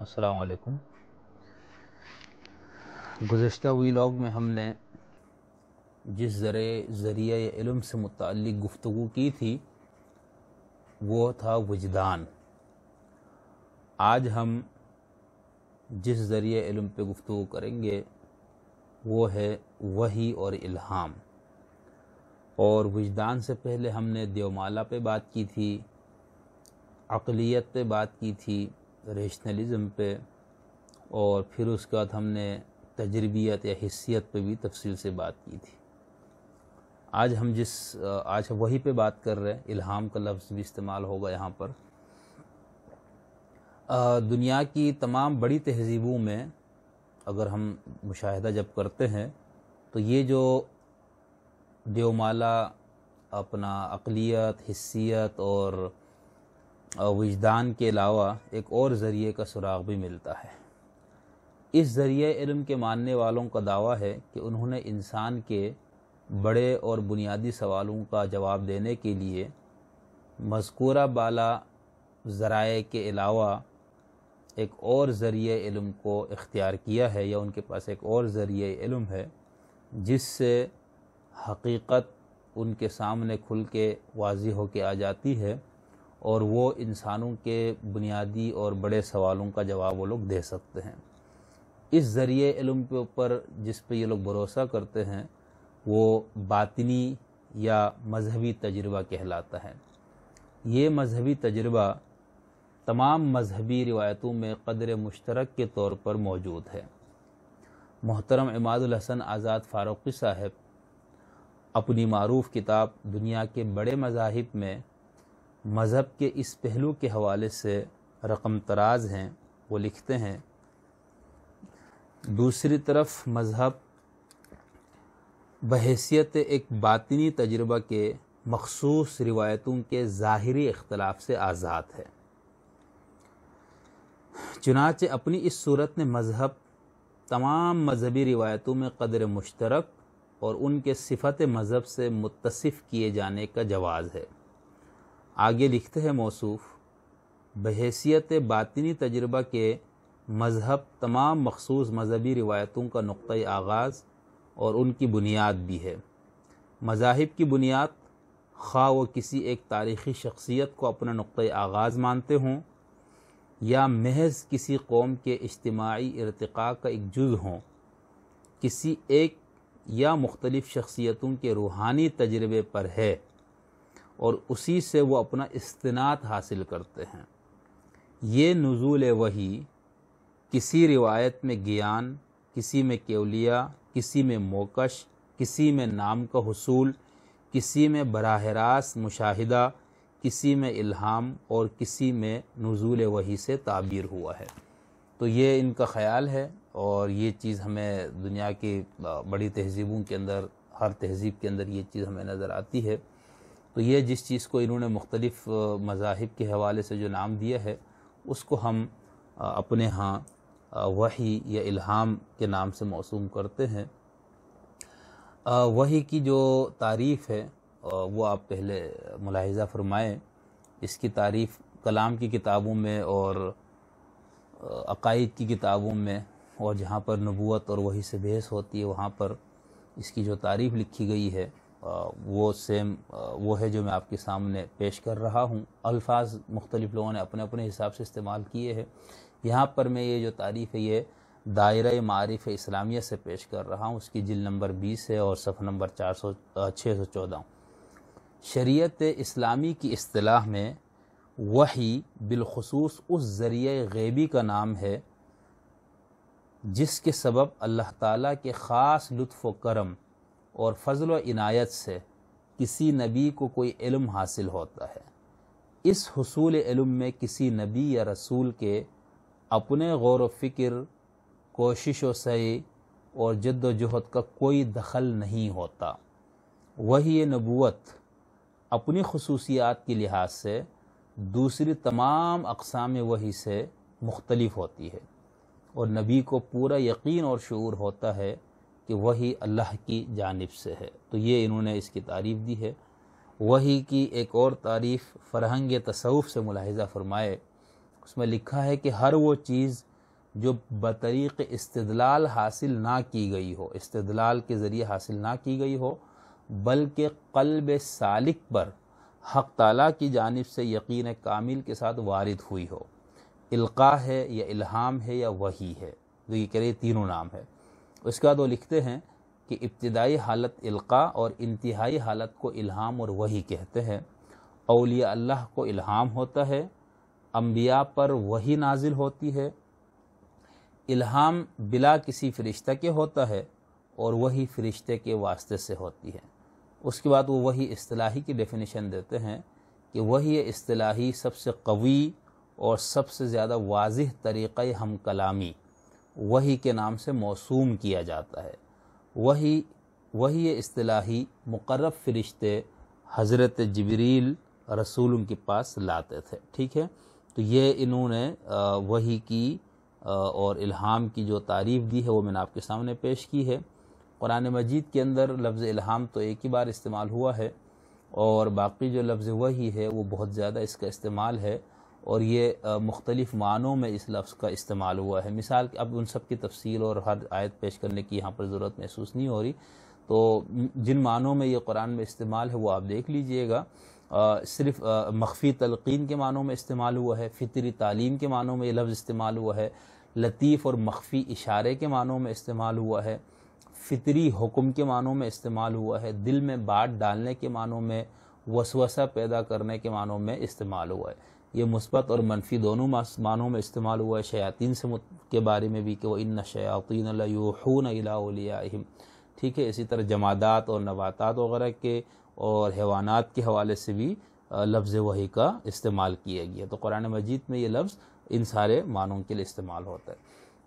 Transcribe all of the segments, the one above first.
السلام علیکم۔ گزشتہ ویلاگ میں ہم نے جس ذریعہ علم سے متعلق گفتگو کی تھی وہ تھا وجدان۔ آج ہم جس ذریعہ علم پہ گفتگو کریں گے وہ ہے وحی اور الہام۔ اور وجدان سے پہلے ہم نے دیومالا پہ بات کی تھی، عقلیت پہ بات کی تھی، ریشنلزم پہ، اور پھر اس کے بعد ہم نے تجربیت یا حسیت پہ بھی تفصیل سے بات کی تھی۔ آج وہی پہ بات کر رہے ہیں، الہام کا لفظ بھی استعمال ہوگا یہاں پر۔ دنیا کی تمام بڑی تہذیبوں میں اگر ہم مشاہدہ جب کرتے ہیں تو یہ جو دیومالا اپنا عقلیت، حسیت اور وجدان کے علاوہ ایک اور ذریعے کا سراغ بھی ملتا ہے۔ اس ذریعے علم کے ماننے والوں کا دعویٰ ہے کہ انہوں نے انسان کے بڑے اور بنیادی سوالوں کا جواب دینے کے لیے مذکورہ بالا ذرائع کے علاوہ ایک اور ذریعہ علم کو اختیار کیا ہے، یا ان کے پاس ایک اور ذریعہ علم ہے جس سے حقیقت ان کے سامنے کھل کے واضح ہو کے آ جاتی ہے، اور وہ انسانوں کے بنیادی اور بڑے سوالوں کا جواب وہ لوگ دے سکتے ہیں۔ اس ذریعے علم کے اوپر جس پہ یہ لوگ بھروسہ کرتے ہیں وہ باطنی یا مذہبی تجربہ کہلاتا ہے۔ یہ مذہبی تجربہ تمام مذہبی روایتوں میں قدر مشترک کے طور پر موجود ہے۔ محترم عماد الحسن آزاد فاروقی صاحب اپنی معروف کتاب دنیا کے بڑے مذاہب میں مذہب کے اس پہلو کے حوالے سے رقم طراز ہیں۔ وہ لکھتے ہیں، دوسری طرف مذہب بحیثیت ایک باطنی تجربہ کے مخصوص روایتوں کے ظاہری اختلاف سے آزاد ہے۔ چنانچہ اپنی اس صورت میں مذہب تمام مذہبی روایتوں میں قدر مشترک اور ان کے صفت مذہب سے متصف کیے جانے کا جواز ہے۔ آگے لکھتے ہیں موصوف، بحیثیت باطنی تجربہ کے مذہب تمام مخصوص مذہبی روایتوں کا نقطۂ آغاز اور ان کی بنیاد بھی ہے۔ مذاہب کی بنیاد خواہ وہ کسی ایک تاریخی شخصیت کو اپنا نقطۂ آغاز مانتے ہوں یا محض کسی قوم کے اجتماعی ارتقاء کا ایک جز ہوں، کسی ایک یا مختلف شخصیتوں کے روحانی تجربے پر ہے اور اسی سے وہ اپنا استناد حاصل کرتے ہیں۔ یہ نزول وحی کسی روایت میں گیان، کسی میں کیولیہ، کسی میں موکش، کسی میں نام کا حصول، کسی میں براہ راست مشاہدہ، کسی میں الہام اور کسی میں نزول وحی سے تعبیر ہوا ہے۔ تو یہ ان کا خیال ہے، اور یہ چیز ہمیں دنیا کی بڑی تہذیبوں کے اندر، ہر تہذیب کے اندر یہ چیز ہمیں نظر آتی ہے۔ تو یہ جس چیز کو انہوں نے مختلف مذاہب کے حوالے سے جو نام دیا ہے اس کو ہم اپنے ہاں وحی یا الہام کے نام سے موسوم کرتے ہیں۔ وحی کی جو تعریف ہے وہ آپ پہلے ملاحظہ فرمائیں۔ اس کی تعریف کلام کی کتابوں میں اور عقائد کی کتابوں میں، اور جہاں پر نبوت اور وحی سے بحث ہوتی ہے وہاں پر اس کی جو تعریف لکھی گئی ہے وہ ہے جو میں آپ کے سامنے پیش کر رہا ہوں۔ الفاظ مختلف لوگوں نے اپنے اپنے حساب سے استعمال کیے ہیں۔ یہاں پر میں یہ جو تعریف ہے یہ دائرہ معارف اسلامیہ سے پیش کر رہا ہوں، اس کی جلد نمبر 20 ہے اور صفحہ نمبر 614۔ شریعت اسلامی کی اصطلاح میں وحی بالخصوص اس ذریعہ غیبی کا نام ہے جس کے سبب اللہ تعالیٰ کے خاص لطف و کرم اور فضل و عنایت سے کسی نبی کو کوئی علم حاصل ہوتا ہے۔ اس حصول علم میں کسی نبی یا رسول کے اپنے غور و فکر، کوشش و سعی اور جد و جہد کا کوئی دخل نہیں ہوتا۔ وحی نبوت اپنی خصوصیات کے لحاظ سے دوسری تمام اقسام وحی سے مختلف ہوتی ہے، اور نبی کو پورا یقین اور شعور ہوتا ہے کہ وحی اللہ کی جانب سے ہے۔ تو یہ انہوں نے اس کی تعریف دی ہے۔ وحی کی ایک اور تعریف فرہنگ تصوف سے ملاحظہ فرمائے، اس میں لکھا ہے کہ ہر وہ چیز جو بطریق استدلال حاصل نہ کی گئی ہو، استدلال کے ذریعے حاصل نہ کی گئی ہو، بلکہ قلب سالک پر حق تعالیٰ کی جانب سے یقین کامل کے ساتھ وارد ہوئی ہو۔ القاء ہے یا الہام ہے یا وحی ہے، تو یہ کہہ رہے تینوں نام ہے۔ اس کے بعد وہ لکھتے ہیں کہ ابتدائی حالت القاء اور انتہائی حالت کو الہام اور وحی کہتے ہیں۔ اولیاء اللہ کو الہام ہوتا ہے، انبیاء پر وحی نازل ہوتی ہے۔ الہام بلا کسی فرشتہ کے ہوتا ہے اور وحی فرشتے کے واسطے سے ہوتی ہے۔ اس کے بعد وہ وحی اصطلاحی کی ڈیفینیشن دیتے ہیں کہ وحی اصطلاحی سب سے قوی اور سب سے زیادہ واضح طریقہ ہم کلامی وحی کے نام سے موسوم کیا جاتا ہے۔ وحی اصطلاحی مقرب فرشتے حضرت جبریل رسول کے پاس لاتے تھے، ٹھیک ہے۔ تو یہ انہوں نے وحی کی اور الہام کی جو تعریف دی ہے وہ میں نے آپ کے سامنے پیش کی ہے۔ قرآن مجید کے اندر لفظ الہام تو ایک ہی بار استعمال ہوا ہے، اور باقی جو لفظ وحی ہے وہ بہت زیادہ اس کا استعمال ہے، اور یہ مختلف معنوں میں اس لفظ کا استعمال ہوا ہے۔ مثال اب ان سب کی تفصیل اور ہر آیت پیش کرنے کی یہاں پر ضرورت محسوس نہیں ہو رہی، تو جن معنوں میں یہ قرآن میں استعمال ہے وہ آپ دیکھ لیجئے گا۔ صرف مخفی تلقین کے معنوں میں استعمال ہوا ہے، فطری تعلیم کے معنوں میں یہ لفظ استعمال ہوا ہے، لطیف اور مخفی اشارے کے معنوں میں استعمال ہوا ہے، فطری حکم کے معنوں میں استعمال ہوا ہے، دل میں بات ڈالنے کے معنوں میں، وسوسہ پیدا کرنے کے معنوں میں استعمال ہوا ہے۔ یہ مثبت اور منفی دونوں معنوں میں استعمال ہوا ہے۔ شیاطین کے بارے میں بھی کہ وَإِنَّ الشَّيَاطِينَ لَيُوحُونَ إِلَىٰ أَوْلِيَائِهِمْ، ٹھیک ہے۔ اسی طرح جمادات اور نباتات وغیرہ کے اور حیوانات کے حوالے سے بھی لفظ وحی کا استعمال کیا گیا۔ تو قرآن مجید میں یہ لفظ ان سارے معنوں کے لیے استعمال ہوتا ہے۔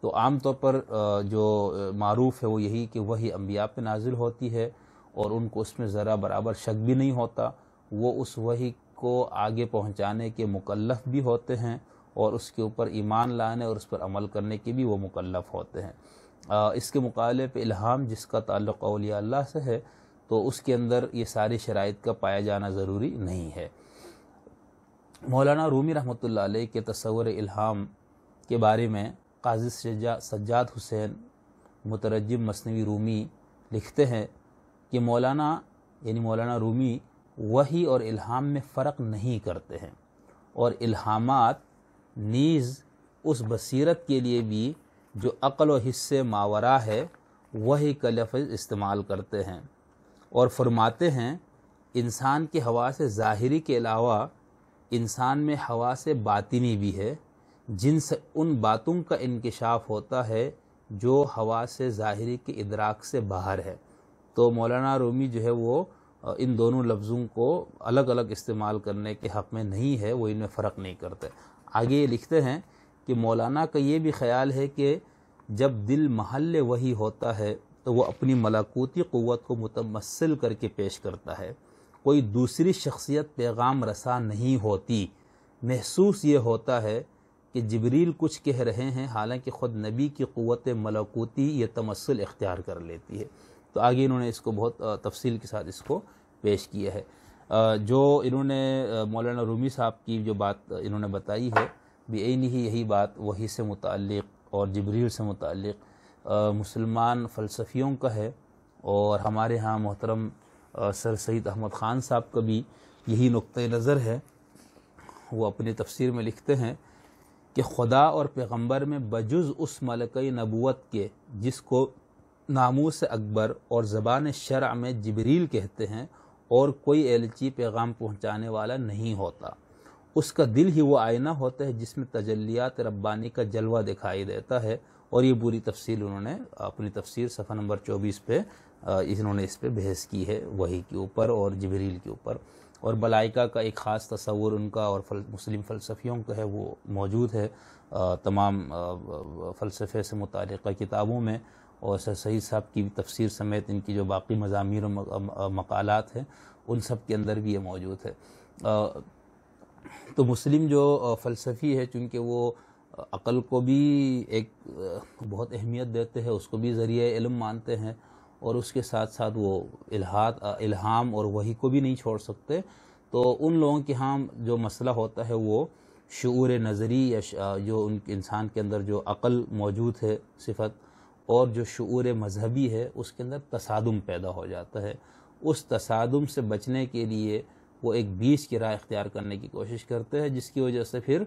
تو عام طور پر جو معروف ہے وہ یہی کہ وحی انبیاء پہ نازل ہوتی ہے، اور ان کو اس میں ذرا برابر شک بھی نہیں ہوتا، وہ اس وحی کو آگے پہنچانے کے مکلف بھی ہوتے ہیں، اور اس کے اوپر ایمان لانے اور اس پر عمل کرنے کے بھی وہ مکلف ہوتے ہیں۔ اس کے مقابلے پہ الہام جس کا تعلق اولیاء اللہ سے ہے، تو اس کے اندر یہ ساری شرائط کا پایا جانا ضروری نہیں ہے۔ مولانا رومی رحمۃ اللہ علیہ کے تصور الہام کے بارے میں قاضی سجاد حسین مترجم مثنوی رومی لکھتے ہیں کہ مولانا رومی وحی اور الہام میں فرق نہیں کرتے ہیں، اور الہامات نیز اس بصیرت کے لیے بھی جو عقل و حس سے ماورا ہے وحی کا لفظ استعمال کرتے ہیں، اور فرماتے ہیں انسان کے حواس ظاہری کے علاوہ انسان میں حواس باطنی بھی ہے، جن سے ان باتوں کا انکشاف ہوتا ہے جو حواس ظاہری کے ادراک سے باہر ہے۔ تو مولانا رومی جو ہے وہ ان دونوں لفظوں کو الگ الگ استعمال کرنے کے حق میں نہیں ہے، وہ ان میں فرق نہیں کرتے۔ آگے یہ لکھتے ہیں کہ مولانا کا یہ بھی خیال ہے کہ جب دل محل وحی ہوتا ہے تو وہ اپنی ملکوتی قوت کو متمثل کر کے پیش کرتا ہے، کوئی دوسری شخصیت پیغام رساں نہیں ہوتی، محسوس یہ ہوتا ہے کہ جبریل کچھ کہہ رہے ہیں، حالانکہ خود نبی کی قوت ملکوتی یہ تمثل اختیار کر لیتی ہے۔ تو آگے انہوں نے اس کو بہت تفصیل کے ساتھ اس کو پیش کیا ہے۔ جو انہوں نے مولانا رومی صاحب کی جو بات انہوں نے بتائی ہے، بعینی ہی یہی بات وحی سے متعلق اور جبریل سے متعلق مسلمان فلسفیوں کا ہے، اور ہمارے ہاں محترم سر سید احمد خان صاحب کا بھی یہی نقطہ نظر ہے۔ وہ اپنی تفسیر میں لکھتے ہیں کہ خدا اور پیغمبر میں بجز اس ملکہ نبوت کے جس کو ناموس اکبر اور زبان شرع میں جبریل کہتے ہیں، اور کوئی ایلچی پیغام پہنچانے والا نہیں ہوتا، اس کا دل ہی وہ آئینہ ہوتا ہے جس میں تجلیات ربانی کا جلوہ دکھائی دیتا ہے۔ اور یہ پوری تفصیل انہوں نے اپنی تفسیر صفحہ نمبر 24 پہ انہوں نے اس پہ بحث کی ہے، وحی کے اوپر اور جبریل کے اوپر، اور ملائکہ کا ایک خاص تصور ان کا اور مسلم فلسفیوں کا ہے، وہ موجود ہے تمام فلسفے سے متعلقہ کتابوں میں، اور سر سید صاحب کی تفسیر سمیت ان کی جو باقی مضامین و مقالات ہیں ان سب کے اندر بھی یہ موجود ہے۔ تو مسلم جو فلسفی ہے، چونکہ وہ عقل کو بھی ایک بہت اہمیت دیتے ہیں، اس کو بھی ذریعہ علم مانتے ہیں، اور اس کے ساتھ ساتھ وہ الہام اور وحی کو بھی نہیں چھوڑ سکتے، تو ان لوگوں کے ہاں جو مسئلہ ہوتا ہے وہ شعور نظری یا جو انسان کے اندر جو عقل موجود ہے صفت، اور جو شعور مذہبی ہے اس کے اندر تصادم پیدا ہو جاتا ہے۔ اس تصادم سے بچنے کے لیے وہ ایک بیچ کی راہ اختیار کرنے کی کوشش کرتے ہیں، جس کی وجہ سے پھر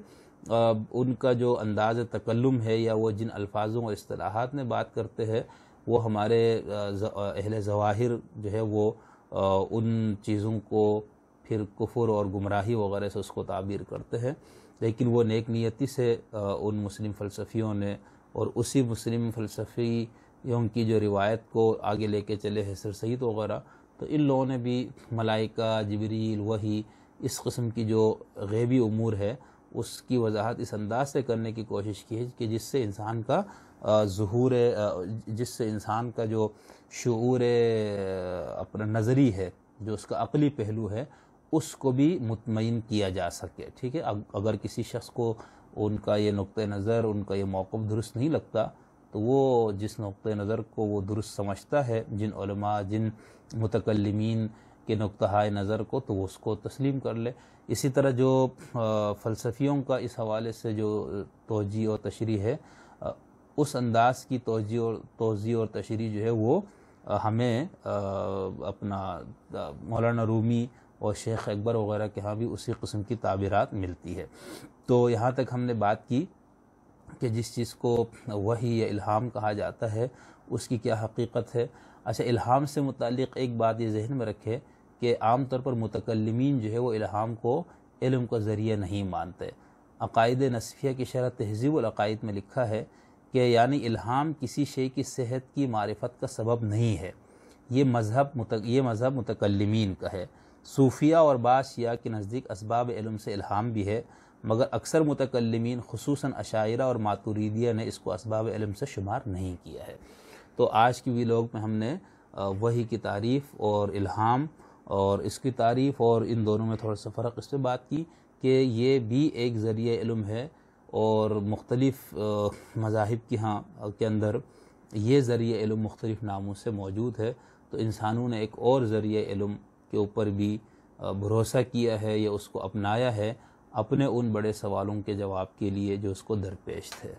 ان کا جو انداز تکلم ہے یا وہ جن الفاظوں اور اصطلاحات میں بات کرتے ہیں وہ ہمارے اہل ظواہر جو ہے وہ ان چیزوں کو پھر کفر اور گمراہی وغیرہ سے اس کو تعبیر کرتے ہیں، لیکن وہ نیک نیتی سے ان مسلم فلسفیوں نے اور اسی مسلم فلسفیوں کی جو روایت کو آگے لے کے چلے ہیں سر سید وغیرہ، تو ان لوگوں نے بھی ملائکہ، جبریل، وحی، اس قسم کی جو غیبی امور ہے اس کی وضاحت اس انداز سے کرنے کی کوشش کی ہے کہ جس سے انسان کا ظہور، جس سے انسان کا جو شعور اپنا نظری ہے، جو اس کا عقلی پہلو ہے، اس کو بھی مطمئن کیا جا سکے۔ ٹھیک ہے، اگر کسی شخص کو ان کا یہ نقطہ نظر، ان کا یہ موقف درست نہیں لگتا، تو وہ جس نقطہ نظر کو وہ درست سمجھتا ہے، جن علماء، جن متکلمین کے نقطہ نظر کو، تو وہ اس کو تسلیم کر لے۔ اسی طرح جو فلسفیوں کا اس حوالے سے جو توجیہ اور تشریح ہے، اس انداز کی توجیہ اور تشریح جو ہے وہ ہمیں اپنا مولانا رومی اور شیخ اکبر وغیرہ کے ہاں بھی اسی قسم کی تعبیرات ملتی ہے۔ تو یہاں تک ہم نے بات کی کہ جس چیز کو وحی یا الہام کہا جاتا ہے اس کی کیا حقیقت ہے۔ اچھا، الہام سے متعلق ایک بات یہ ذہن میں رکھے کہ عام طور پر متکلمین جو ہے وہ الہام کو علم کا ذریعہ نہیں مانتے۔ عقائد نصفیہ کی شرح تہذیب العقائد میں لکھا ہے کہ یعنی الہام کسی شے کی صحت کی معرفت کا سبب نہیں ہے، یہ مذہب متکلمین کا ہے۔ صوفیہ اور بعض شیعہ کے نزدیک اسباب علم سے الہام بھی ہے، مگر اکثر متکلمین خصوصاً اشاعرہ اور ماتوریدیہ نے اس کو اسباب علم سے شمار نہیں کیا ہے۔ تو آج کی ویلوگ میں ہم نے وحی کی تعریف اور الہام اور اس کی تعریف اور ان دونوں میں تھوڑا سا فرق اس سے بات کی کہ یہ بھی ایک ذریعہ علم ہے، اور مختلف مذاہب کے اندر یہ ذریعہ علم مختلف ناموں سے موجود ہے، تو انسانوں نے ایک اور ذریعہ علم کے اوپر بھی بھروسہ کیا ہے یا اس کو اپنایا ہے اپنے ان بڑے سوالوں کے جواب کے لیے جو اس کو درپیش تھے۔